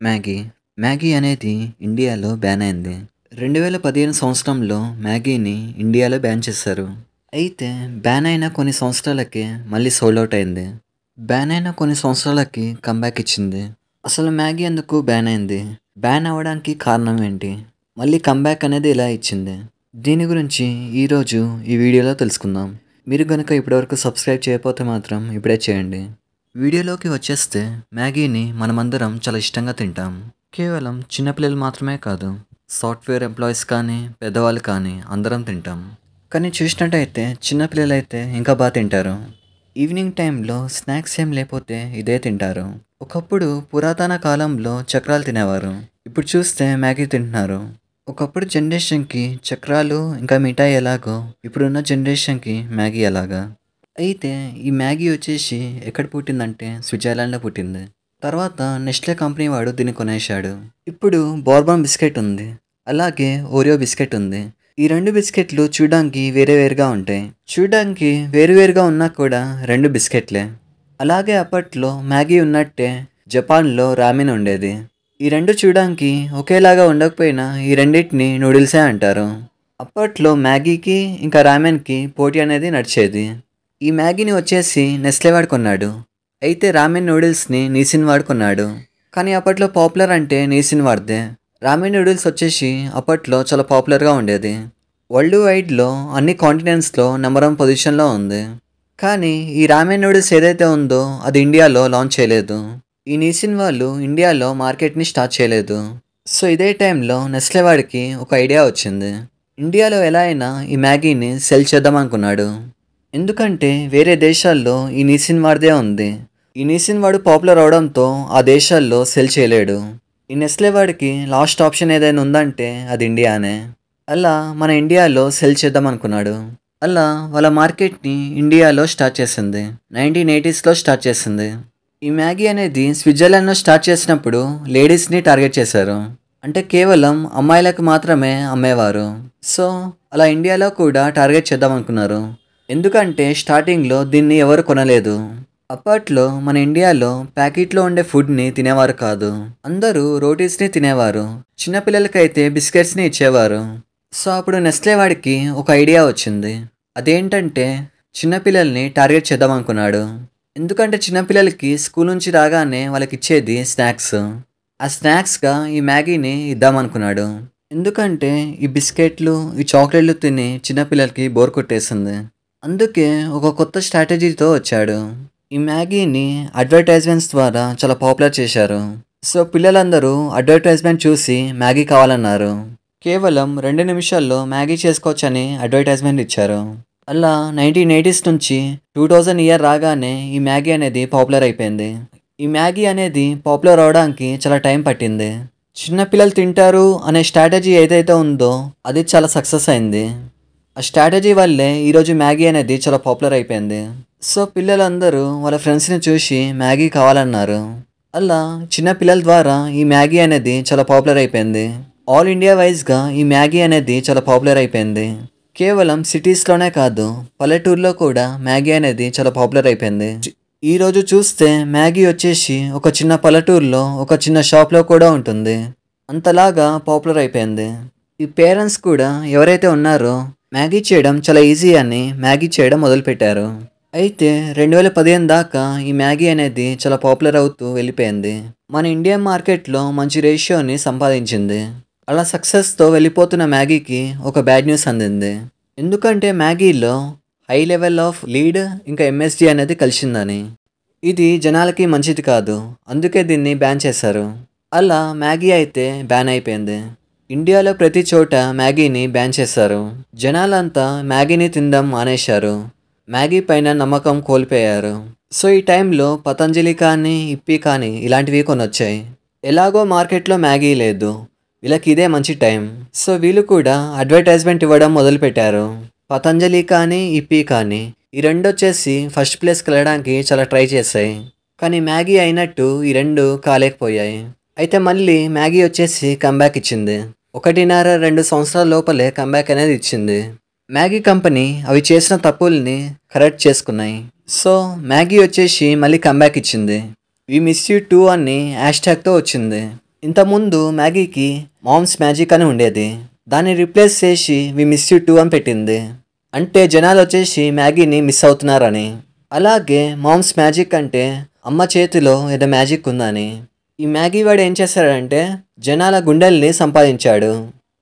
Maggi. Maggi అనేది ఇండియాలో ban అయింది. 2015 సంవత్సరంలో మ్యాగీని ఇండియాలో బ్యాన్ చేశారు. అయితే బ్యాన్ అయిన కొన్ని సంవత్సరాలకే మళ్ళీ సోల్డ్ ఔట్ అయింది. బ్యాన్ అయిన కొన్ని సంవత్సరాలకి కమ్‌బ్యాక్ ఇచ్చింది. అసలు మ్యాగీ ఎందుకు బ్యాన్ అయింది? బ్యాన్ అవ్వడానికి కారణం ఏంటి? మళ్ళీ కమ్‌బ్యాక్ అనేది ఎలా ఇచ్చింది? దీని గురించి ఈరోజు ఈ వీడియోలో తెలుసుకుందాం. మీరు గనుక ఇప్పటివరకు సబ్స్క్రైబ్ చేయకపోతే మాత్రం ఇప్పుడే చేయండి. వీడియోలోకి వచ్చేస్తే మ్యాగీని మనమందరం చాలా ఇష్టంగా తింటాం. కేవలం చిన్నపిల్లలు మాత్రమే కాదు, సాఫ్ట్వేర్ ఎంప్లాయీస్ కానీ, పెద్దవాళ్ళు కానీ అందరం తింటాం. కానీ చూసినట్టయితే చిన్నపిల్లలైతే ఇంకా బాగా తింటారు. ఈవినింగ్ టైంలో స్నాక్స్ ఏం లేకపోతే ఇదే తింటారు. ఒకప్పుడు పురాతన కాలంలో చక్రాలు తినేవారు. ఇప్పుడు చూస్తే మ్యాగీ తింటున్నారు. ఒకప్పుడు జనరేషన్కి చక్రాలు ఇంకా మిఠాయి ఎలాగో ఇప్పుడున్న జనరేషన్కి మ్యాగీ ఎలాగా. అయితే ఈ మ్యాగీ వచ్చేసి ఎక్కడ పుట్టిందంటే స్విట్జర్లాండ్లో పుట్టింది. తర్వాత నెస్లే కంపెనీ వాడు దీన్ని కొనేశాడు. ఇప్పుడు బోర్బాన్ బిస్కెట్ ఉంది, అలాగే ఓరియో బిస్కెట్ ఉంది. ఈ రెండు బిస్కెట్లు చూడడానికి వేరుగా ఉంటాయి. చూడడానికి వేరుగా ఉన్నా కూడా రెండు బిస్కెట్లే. అలాగే అప్పట్లో మ్యాగీ ఉన్నట్టే జపాన్లో రామెన్ ఉండేది. ఈ రెండు చూడడానికి ఒకేలాగా ఉండకపోయినా ఈ రెండింటిని నూడిల్సే అంటారు. అప్పట్లో మ్యాగీకి ఇంకా రామెన్కి పోటీ అనేది నడిచేది. ఈ మ్యాగీని వచ్చేసి నెస్లే వాడు కొన్నాడు. అయితే రామెన్ నూడిల్స్ని నీసిన్ వాడు కొన్నాడు. కానీ అప్పట్లో పాపులర్ అంటే నీసిన్ వాడిదే. రామెన్ నూడిల్స్ వచ్చేసి అప్పట్లో చాలా పాపులర్గా ఉండేది. వరల్డ్ వైడ్లో అన్ని కాంటినెంట్స్లో నెంబర్ 1 పొజిషన్లో ఉంది. కానీ ఈ రామెన్ నూడిల్స్ ఏదైతే ఉందో అది ఇండియాలో లాంచ్ చేయలేదు. ఈ నీసిన్ వాళ్ళు ఇండియాలో మార్కెట్ని స్టార్ట్ చేయలేదు. సో ఇదే టైంలో నెస్లే వాడికి ఒక ఐడియా వచ్చింది. ఇండియాలో ఎలా అయినా ఈ మ్యాగీని సెల్ చేద్దాం అనుకున్నాడు. ఎందుకంటే వేరే దేశాల్లో ఈ నీసిన్ వాడిదే ఉంది. ఈ నీసిన్ వాడు పాపులర్ అవడంతో ఆ దేశాల్లో సెల్ చేయలేడు. ఈ నెస్లే వాడికి లాస్ట్ ఆప్షన్ ఏదైనా ఉందంటే అది ఇండియానే. అలా మన ఇండియాలో సెల్ చేద్దాం అనుకున్నాడు. అలా వాళ్ళ మార్కెట్ని ఇండియాలో స్టార్ట్ చేసింది. 1980స్లో స్టార్ట్ చేసింది. ఈ మ్యాగీ అనేది స్విట్జర్లాండ్లో స్టార్ట్ చేసినప్పుడు లేడీస్ని టార్గెట్ చేశారు. అంటే కేవలం అమ్మాయిలకు మాత్రమే అమ్మేవారు. సో అలా ఇండియాలో కూడా టార్గెట్ చేద్దాం అనుకున్నారు. ఎందుకంటే స్టార్టింగ్లో దీన్ని ఎవరు కొనలేదు. అప్పట్లో మన ఇండియాలో ప్యాకెట్లో ఉండే ఫుడ్ని తినేవారు కాదు. అందరూ రోటీస్ని తినేవారు. చిన్నపిల్లలకైతే బిస్కెట్స్ని ఇచ్చేవారు. సో అప్పుడు నెస్లే వాడికి ఒక ఐడియా వచ్చింది. అదేంటంటే చిన్నపిల్లల్ని టార్గెట్ చేద్దాం అనుకున్నాడు. ఎందుకంటే చిన్నపిల్లలకి స్కూల్ నుంచి రాగానే వాళ్ళకి ఇచ్చేది స్నాక్స్. ఆ స్నాక్స్గా ఈ మ్యాగీని ఇద్దామనుకున్నాడు. ఎందుకంటే ఈ బిస్కెట్లు ఈ చాక్లెట్లు తిని చిన్నపిల్లలకి బోర్ కొట్టేసింది. అందుకే ఒక కొత్త స్ట్రాటజీతో వచ్చాడు. ఈ మ్యాగీని అడ్వర్టైజ్మెంట్స్ ద్వారా చాలా పాపులర్ చేశారు. సో పిల్లలందరూ అడ్వర్టైజ్మెంట్ చూసి మ్యాగీ కావాలన్నారు. కేవలం 2 నిమిషాల్లో మ్యాగీ చేసుకోవచ్చని అడ్వర్టైజ్మెంట్ ఇచ్చారు. అలా 1980s నుంచి 2000 ఇయర్ రాగానే ఈ మ్యాగీ అనేది పాపులర్ అయిపోయింది. ఈ మ్యాగీ అనేది పాపులర్ అవడానికి చాలా టైం పట్టింది. చిన్నపిల్లలు తింటారు అనే స్ట్రాటజీ ఏదైతే ఉందో అది చాలా సక్సెస్ అయింది. ఆ స్ట్రాటజీ వల్లే ఈరోజు మ్యాగీ అనేది చాలా పాపులర్ అయిపోయింది. సో పిల్లలందరూ వాళ్ళ ఫ్రెండ్స్ని చూసి మ్యాగీ కావాలన్నారు. అలా చిన్న పిల్లల ద్వారా ఈ మ్యాగీ అనేది చాలా పాపులర్ అయిపోయింది. ఆల్ ఇండియా వైజ్గా ఈ మ్యాగీ అనేది చాలా పాపులర్ అయిపోయింది. కేవలం సిటీస్లోనే కాదు, పల్లెటూరులో కూడా మ్యాగీ అనేది చాలా పాపులర్ అయిపోయింది. ఈరోజు చూస్తే మ్యాగీ వచ్చేసి ఒక చిన్న పల్లెటూరులో ఒక చిన్న షాప్లో కూడా ఉంటుంది. అంతలాగా పాపులర్ అయిపోయింది. ఈ పేరెంట్స్ కూడా ఎవరైతే ఉన్నారో మ్యాగీ చేయడం చాలా ఈజీ అని మ్యాగీ చేయడం మొదలుపెట్టారు. అయితే 2015 దాకా ఈ మ్యాగీ అనేది చాలా పాపులర్ అవుతూ వెళ్ళిపోయింది. మన ఇండియన్ మార్కెట్లో మంచి రేషియోని సంపాదించింది. అలా సక్సెస్తో వెళ్ళిపోతున్న మ్యాగీకి ఒక బ్యాడ్ న్యూస్ అందింది. ఎందుకంటే మ్యాగీలో హై లెవెల్ ఆఫ్ లీడ్ ఇంకా ఎంఎస్జీ అనేది కలిసిందని. ఇది జనాలకి మంచిది కాదు, అందుకే దీన్ని బ్యాన్ చేశారు. అలా మ్యాగీ అయితే బ్యాన్ అయిపోయింది. ఇండియాలో ప్రతి చోట మ్యాగీని బ్యాన్ చేశారు. జనాలంతా మ్యాగీని తినడం మానేశారు. మ్యాగీ పైన నమ్మకం కోల్పోయారు. సో ఈ టైంలో పతంజలి కానీ, ఇప్పీ కానీ ఇలాంటివి కొనొచ్చాయి. ఎలాగో మార్కెట్లో మ్యాగీ లేదు, వీళ్ళకి ఇదే మంచి టైం. సో వీళ్ళు కూడా అడ్వర్టైజ్మెంట్ ఇవ్వడం మొదలుపెట్టారు. పతంజలి కానీ, ఇప్పీ కానీ ఈ రెండు వచ్చేసి ఫస్ట్ ప్లేస్కి వెళ్ళడానికి చాలా ట్రై చేశాయి. కానీ మ్యాగీ అయినట్టు ఈ రెండు కాలేకపోయాయి. అయితే మళ్ళీ మ్యాగీ వచ్చేసి కమ్బ్యాక్ ఇచ్చింది. 1.5-2 సంవత్సరాల లోపలే కమ్బ్యాక్ అనేది ఇచ్చింది. మ్యాగీ కంపెనీ అవి చేసిన తప్పుల్ని కరెక్ట్ చేసుకున్నాయి. సో మ్యాగీ వచ్చేసి మళ్ళీ కమ్బ్యాక్ ఇచ్చింది. వి మిస్ యూ టూ అని హ్యాష్ ట్యాగ్తో వచ్చింది. ఇంతకుముందు మ్యాగీకి మామ్స్ మ్యాజిక్ అని ఉండేది. దాన్ని రీప్లేస్ చేసి వి మిస్ యూ టూ అని పెట్టింది. అంటే జనాలు వచ్చేసి మ్యాగీని మిస్ అవుతున్నారని. అలాగే మామ్స్ మ్యాజిక్ అంటే అమ్మ చేతిలో ఏదో మ్యాజిక్ ఉందని. ఈ మ్యాగీ వాడు ఏం చేశాడంటే జనాల గుండెల్ని సంపాదించాడు.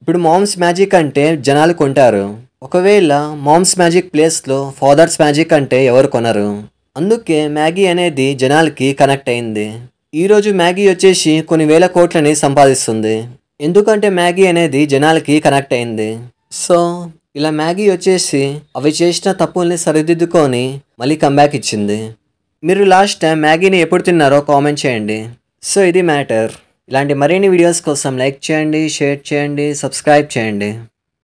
ఇప్పుడు మామ్స్ మ్యాజిక్ అంటే జనాలు కొంటారు. ఒకవేళ మామ్స్ మ్యాజిక్ ప్లేస్లో ఫాదర్స్ మ్యాజిక్ అంటే ఎవరు కొనరు. అందుకే మ్యాగీ అనేది జనాలకి కనెక్ట్ అయింది. ఈరోజు మ్యాగీ వచ్చేసి కొన్ని వేల కోట్లని సంపాదిస్తుంది. ఎందుకంటే మ్యాగీ అనేది జనాలకి కనెక్ట్ అయింది. సో ఇలా మ్యాగీ వచ్చేసి అవి చేసిన తప్పుల్ని సరిదిద్దుకొని మళ్ళీ కంబ్యాక్ ఇచ్చింది. మీరు లాస్ట్ టైం మ్యాగీని ఎప్పుడు తిన్నారో కామెంట్ చేయండి. సో ఇది మ్యాటర్. ఇలాంటి మరిన్ని వీడియోస్ కోసం లైక్ చేయండి, షేర్ చేయండి, సబ్స్క్రైబ్ చేయండి.